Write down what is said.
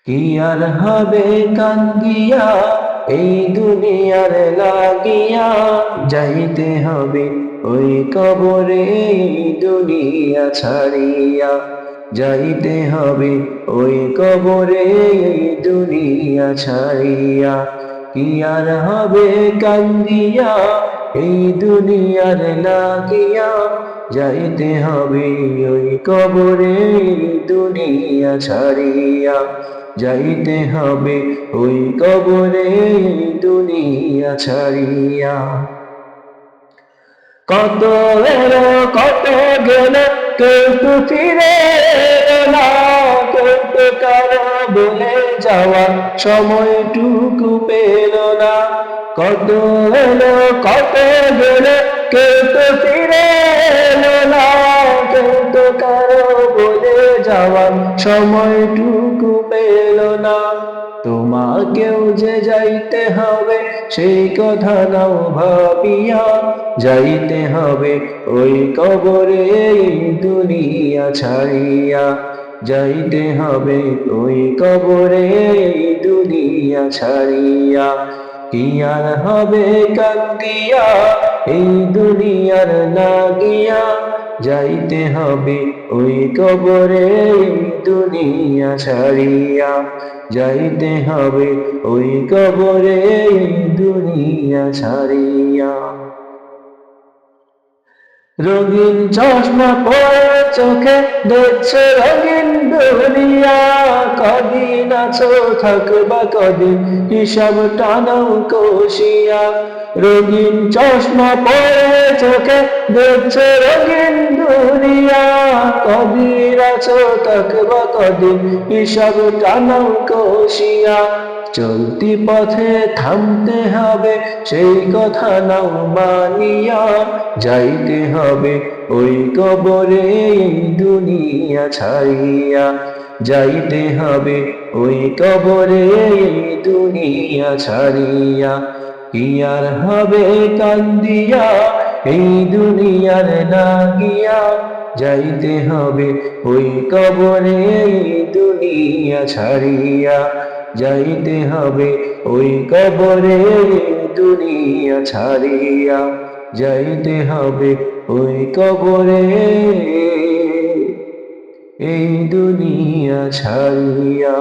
কি আর হবে কান্দিয়া এই দুনিয়ার লাগিয়া, যাইতে হবে ওই কবরে এই দুনিয়া ছাড়িয়া, যাইতে হবে ওই কবরে এই দুনিয়া ছাড়িয়া। কি আর হবে কান্দিয়া এই দুনিয়ার লাগিয়া, যাইতে হবে ওই কবরে এই দুনিয়া ছাড়িয়া, যাইতে হবে ওই কবরে এই দুনিয়া ছাড়িয়া। কত এলো কত গেল, কেউ তো ফিরে এলো না, কেউ তো কারো বলে যাওয়া সময়টুকু পেল না। কত এলো কত গেল, কেউ তো ফিরে এলো না, কেউ তো কারো বলে যাওয়া সময়টুকু পেল না। তোমাকেও যে যাইতে হবে সেই কথা নাও ভাবিয়া, যাইতে হবে ওই কবরে এই দুনিয়া ছাড়িয়া, যাইতে হবে ওই কবরে এই দুনিয়া ছাড়িয়া। কি আর হবে কান্দিয়া এই দুনিয়ার লাগিয়া, যাইতে হবে ওই কবরে এই দুনিয়া ছাড়িয়া, যাইতে হবে ওই কবরে এই দুনিয়া ছাড়িয়া। রঙিন চশমা পরে চোখে দেখছে রঙিন দুনিয়া, কদিন আছো থাকবা কদিন হিসাব টানাও কষিয়া। রঙিন চশমা পরে চোখে দেখছে রঙিন দুনিয়া, কদিন আছো থাকবা কদিন হিসাব টানাও কষিয়া। চলতি পথে থামতে হবে সেই কথা নাও মানিয়া, যাইতে হবে ওই কবরে এই দুনিয়া ছাড়িয়া, যাইতে হবে ওই কবরে এই দুনিয়া ছাড়িয়া। কি আর হবে কান্দিয়া এই দুনিয়ার লাগিয়া, যাইতে হবে ওই কবরে এই দুনিয়া ছাড়িয়া, যাইতে হবে ওই কবরে এই দুনিয়া ছাড়িয়া, যাইতে হবে ওই কবরে এই দুনিয়া ছাড়িয়া।